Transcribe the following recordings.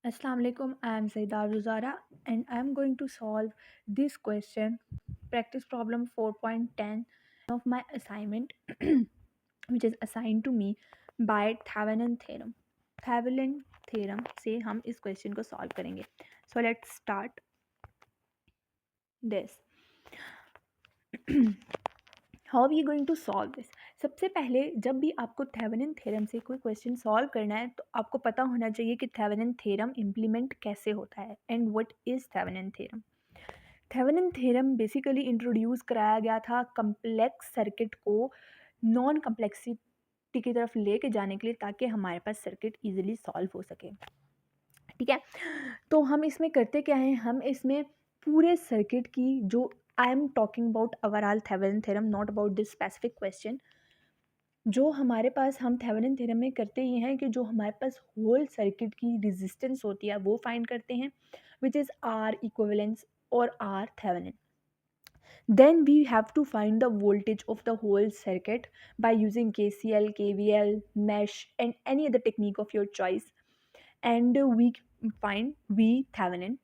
Assalamu alaikum. I am Zaida Ruzara and I am going to solve this question, practice problem 4.10 of my assignment, which is assigned to me by Thevenin theorem. Thevenin theorem से हम इस question को solve करेंगे. So let's start this. How we going to solve this. सबसे पहले जब भी आपको थेवेनिन थ्योरम से कोई क्वेश्चन सॉल्व करना है तो आपको पता होना चाहिए कि थेवेनिन थ्योरम इम्प्लीमेंट कैसे होता है and what is Thevenin theorem. Thevenin theorem basically introduce कराया गया था कम्प्लेक्स सर्किट को नॉन कम्प्लेक्सिटी की तरफ लेके जाने के लिए ताकि हमारे पास सर्किट ईजिली सॉल्व हो सके. ठीक है, तो हम इसमें करते क्या हैं, हम इसमें पूरे सर्किट की जो I am talking about overall Thevenin theorem, not about this specific question. जो हमारे पास हम थेवेनिन थ्योरम में करते ये हैं कि जो हमारे पास होल सर्किट की रेजिस्टेंस होती है वो फाइंड करते हैं, विच इज़ आर इक्विवेलेंस और R Thevenin. Then we have to find the voltage of the whole circuit by using KCL, KVL, mesh and any other technique of your choice, and we find V Thevenin.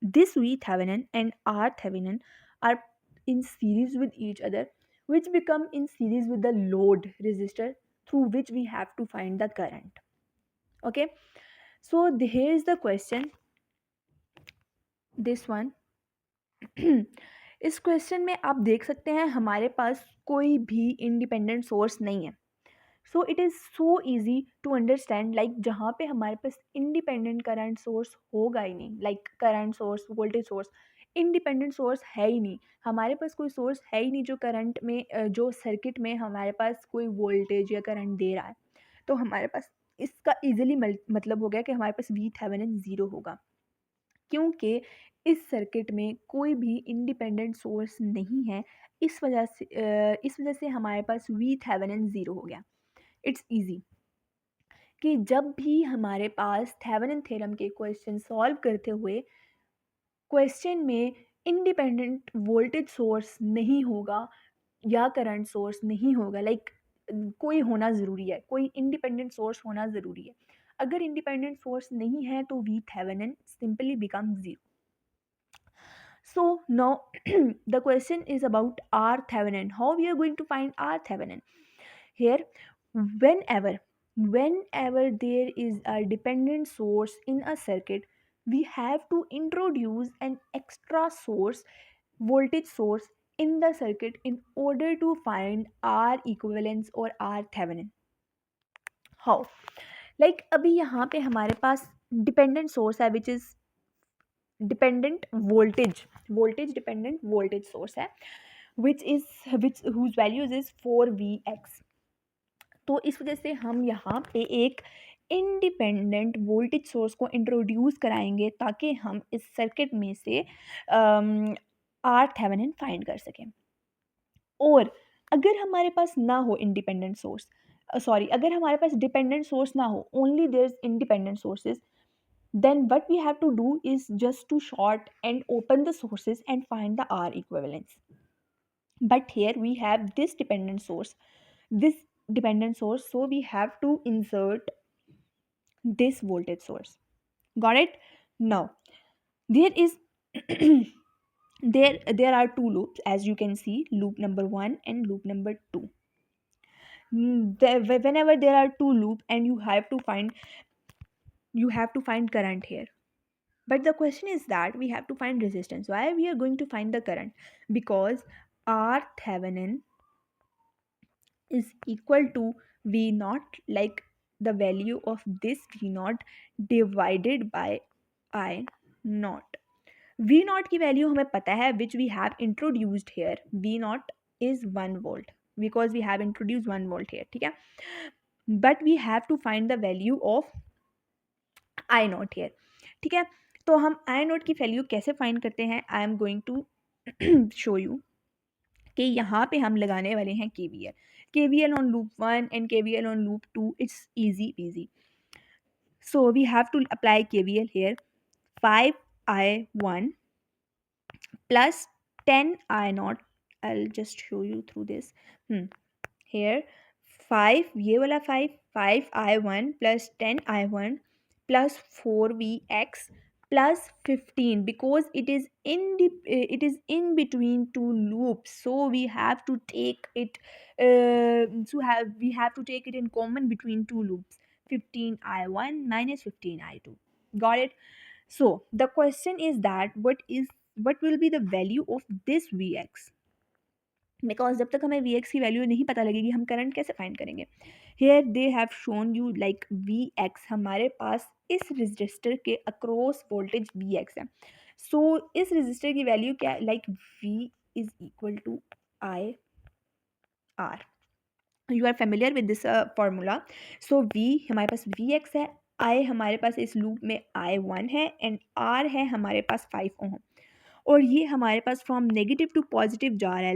This V Thevenin and R Thevenin are in series with each other, which become in series with the load resistor through which we have to find the current. Okay, so here is the question. This one. इस question में आप देख सकते हैं हमारे पास कोई भी independent source नहीं है. So it is so easy to understand, like जहाँ पे हमारे पास इंडिपेंडेंट करंट सोर्स होगा ही नहीं, like current source, voltage source, independent source है ही नहीं. हमारे पास कोई सोर्स है ही नहीं जो करंट में जो सर्किट में हमारे पास कोई वोल्टेज या करंट दे रहा है. तो हमारे पास इसका ईजिली मतलब हो गया कि हमारे पास वी थेवेनिन ज़ीरो होगा, क्योंकि इस सर्किट में कोई भी इंडिपेंडेंट सोर्स नहीं है. इस वजह से हमारे पास वी थेवेनिन ज़ीरो हो गया. इट्स ईजी कि जब भी हमारे पास थेवेनिन थ्योरम के क्वेश्चन सॉल्व करते हुए क्वेश्चन में इंडिपेंडेंट वोल्टेज सोर्स नहीं होगा या करंट सोर्स नहीं होगा, लाइक कोई होना ज़रूरी है, कोई इंडिपेंडेंट सोर्स होना ज़रूरी है. अगर इंडिपेंडेंट सोर्स नहीं है तो V Thevenin simply become zero. So now the question is about R Thevenin. How we are going to find R Thevenin? Here, whenever there is a dependent source in a circuit, we have to introduce an extra source, voltage source in the circuit in order to find R equivalence or R Thevenin. How? Like अभी यहाँ पे हमारे पास dependent source है which is dependent voltage dependent voltage source है which whose values is 4Vx. तो इस वजह से हम यहाँ पे एक इंडिपेंडेंट वोल्टेज सोर्स को इंट्रोड्यूस कराएंगे ताकि हम इस सर्किट में से आर थेवेनिन फाइंड कर सकें. और अगर हमारे पास ना हो इंडिपेंडेंट सोर्स, अगर हमारे पास डिपेंडेंट सोर्स ना हो, only there is independent sources, then what we have to do is just to short and open the sources and find the R equivalence. But here we have this dependent source, so we have to insert this voltage source. Got it? Now there is there are two loops, as you can see, loop number 1 and loop number 2. Whenever there are two loop and you have to find current here. But the question is that we have to find resistance. Why we are going to find the current? Because R Thevenin is equal to V naught, like the value of this V naught divided by I naught. V naught की value हमें पता है, which we have introduced here. V naught is 1 volt because we have introduced 1 volt here. ठीक है? But we have to find the value of I naught here. ठीक है, तो हम आई नोट की वैल्यू कैसे फाइंड करते हैं, I am going to show you कि यहाँ पे हम लगाने वाले हैं KVL on loop 1 and KVL on loop 2. It's easy. So we have to apply KVL here. 5I1 plus 10I0. I'll just show you through this. Here 5, ये वाला 5I1 plus 10I1 plus 4vx plus 15, because it is in between two loops, so we have to take it we have to take it in common between two loops. 15i1 minus 15i2. Got it? So the question is that what will be the value of this vx, because जब तक हमें we x की value नहीं पता लगेगी हम current कैसे find करेंगे. Here they have shown you like V x हमारे पास इस रजिस्टर के अक्रॉस वोल्टेज वी एक्स है. सो इस रजिस्टर की वैल्यू क्या है, like V is equal to I R. You are familiar with this formula. So V हमारे पास वी एक्स है, आई हमारे पास इस लूप में आई वन है एंड आर है हमारे पास 5 ओम. और ये हमारे पास फ्रॉम नेगेटिव टू पॉजिटिव जा रहा है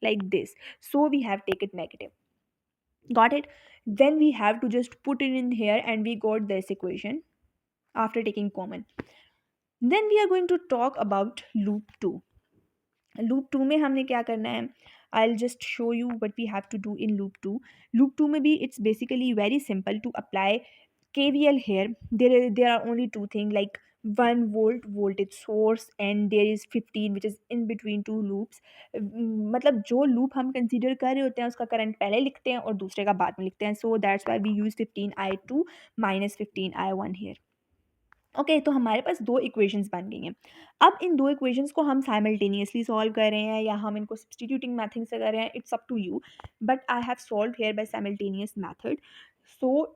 like this, so we have take it negative. Got it? Then we have to just put it in here and we got this equation after taking common. Then we are going to talk about loop 2. Loop two में हमने क्या करना है, I will just show you what we have to do in loop two. Loop two में भी it's basically very simple to apply KVL here. There are only two things, like 1 volt voltage source and there is 15 which is in between two loops. मतलब जो loop हम consider कर रहे होते हैं उसका करंट पहले लिखते हैं और दूसरे का बाद में लिखते हैं. So that's why we use 15i2 minus 15i1 here. Okay, तो हमारे पास दो इक्वेशंस बन गई हैं. अब इन दो इक्वेशंस को हम साइमल्टेनियसली सॉल्व कर रहे हैं या हम इनको सब्सटीट्यूटिंग मेथड से कर रहे हैं, it's up to you. But I have solve here by simultaneous method. So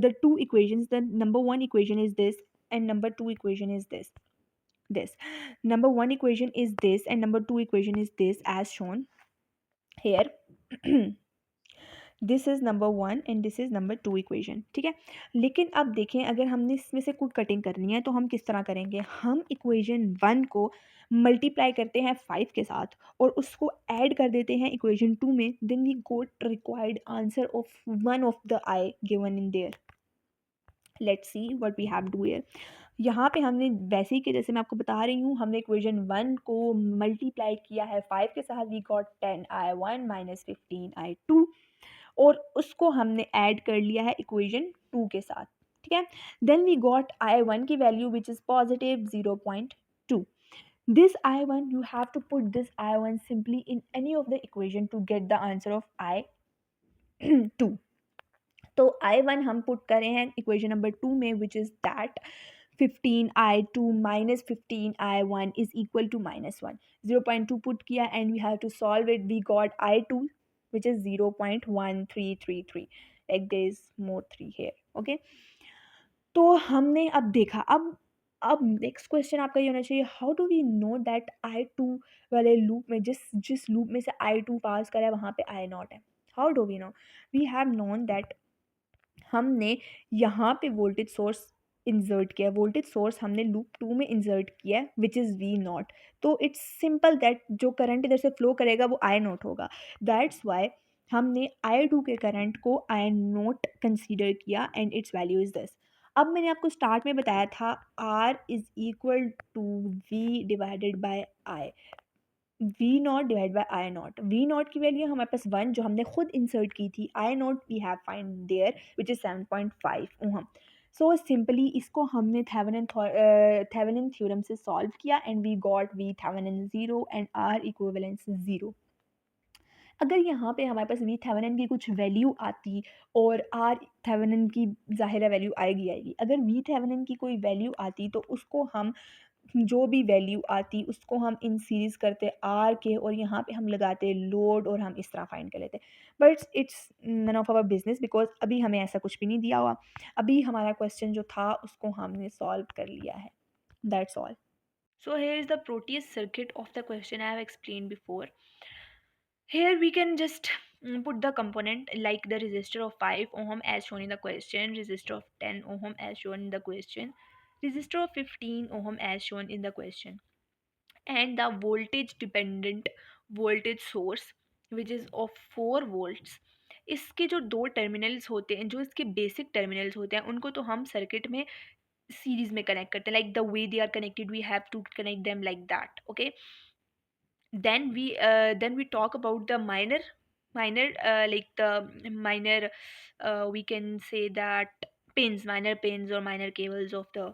the two equations, the number one equation is this and number two equation is this. Number one equation is this and number two equation is this as shown here. This is number one and this is number two equation. ठीक है, लेकिन अब देखें अगर हमने इसमें से कोई कटिंग करनी है तो हम किस तरह करेंगे. हम इक्वेशन वन को मल्टीप्लाई करते हैं 5 के साथ और उसको ऐड कर देते हैं इक्वेशन टू में. Then we got required answer of one of the I given in there. Let's see what we have do here. यहाँ पे हमने वैसे ही कि जैसे मैं आपको बता रही हूँ, हमने इक्वेशन वन को मल्टीप्लाई किया है 5 के साथ. We got 10i1 minus 15i2 और उसको हमने ऐड कर लिया है इक्वेशन टू के साथ. ठीक है, देन वी गॉट i1 की value which is positive 0.2. this i1 you have to put this i1 simply in any of the equation to get the answer of i2. तो i1 हम put करें हैं equation number two में which is that 15i2 minus 15i1 is equal to -1. 0.2 put किया and we have to solve it. We got i2 which is 0.1333, like there is more 3 here. Okay, तो हमने अब देखा. अब next question आपका ये होना चाहिए, how do we know that i2 वाले लूप में जिस जिस लूप में से i2 पास करा है वहाँ पे i0 है. How do we know. We have known that हमने यहाँ पे वोल्टेज सोर्स इंसर्ट किया है. वोल्टेज सोर्स हमने लूप टू में इंसर्ट किया है विच इज़ वी नॉट. तो इट्स सिंपल दैट जो करंट इधर से फ्लो करेगा वो आई नॉट होगा. दैट्स वाई हमने आई टू के करंट को आई नॉट कंसीडर किया and it's value is this. अब मैंने आपको स्टार्ट में बताया था R is equal to V divided by I. V not divide by I not. V not की वैल्यू हमारे पास वन जो हमने खुद इंसर्ट की थी. I not V have find there which is 7.5 ohm. So simply इसको हमने थेवेनिन थ्योरम से सॉल्व किया and we got V Thevenin 0 and R equivalence 0. अगर यहाँ पे हमारे पास वी थेवेनिन की कुछ वैल्यू आती और आर थेवेनिन की ज़ाहिर वैल्यू आएगी. अगर वी थेवेनिन की कोई वैल्यू आती तो उसको हम जो भी वैल्यू आती उसको हम इन सीरीज़ करते आर के और यहाँ पे हम लगाते लोड और हम इस तरह फाइंड कर लेते. But it's none of our business because अभी हमें ऐसा कुछ भी नहीं दिया हुआ. अभी हमारा क्वेश्चन जो था उसको हमने सॉल्व कर लिया है. That's all. So here is the Proteus circuit of the question I have explain before. Here we can just put the component like the resistor of 5 ohm as shown in the question, resistor of 10 ohm as shown in the question, resistor of 15 ohm as shown in the question, and the voltage dependent voltage source which is of 4 volts. इसके जो दो terminals होते हैं, जो इसके basic terminals होते हैं, उनको तो हम सर्किट में सीरीज में कनेक्ट करते हैं. Like the way they are connected we have to connect them like that. Okay, then we talk about the minor like the minor we can say that pins, minor pins और minor cables of the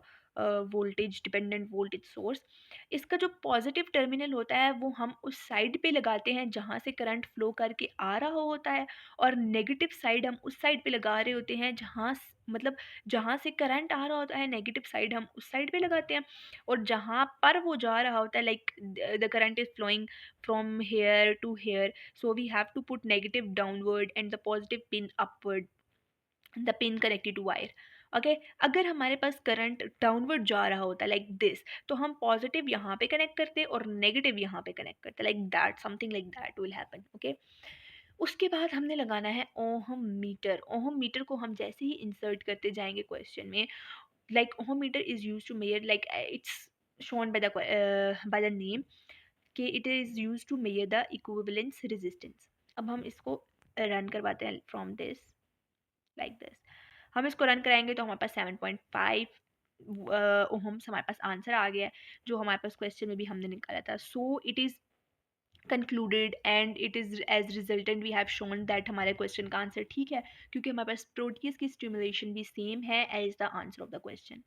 voltage dependent voltage source. इसका जो positive terminal होता है वो हम उस side पे लगाते हैं जहाँ से करंट फ्लो करके आ रहा होता है, और नेगेटिव साइड हम उस साइड पे लगा रहे होते हैं मतलब जहाँ से करंट आ रहा होता है, नेगेटिव साइड हम उस साइड पे लगाते हैं। और जहाँ पर वो जा रहा होता है, like the current is flowing from here to here, so we have to put negative downward and the positive pin upward, the pin connected to wire. Okay, अगर हमारे पास करंट डाउनवर्ड जा रहा होता है लाइक दिस, तो हम positive यहाँ पे कनेक्ट करते और नेगेटिव यहाँ पे कनेक्ट करते, like that, something like that will happen. Okay, उसके बाद हमने लगाना है ओहम मीटर। ओहम मीटर को हम जैसे ही इंसर्ट करते जाएंगे क्वेश्चन में, like ohm meter is use to measure, like it's shown by the name कि it is use to measure the equivalence resistance. अब हम इसको रन करवाते हैं फ्रॉम दिस, लाइक दिस। हम इसको रन कराएंगे तो हमारे पास 7.5 ओहम्स हमारे पास आंसर आ गया है, जो हमारे पास क्वेश्चन में भी हमने निकाला था। So it is concluded and it is as resultant we have shown that हमारे क्वेश्चन का आंसर ठीक है, क्योंकि हमारे पास प्रोटियस की स्टिमुलेशन भी सेम है as the answer of the question.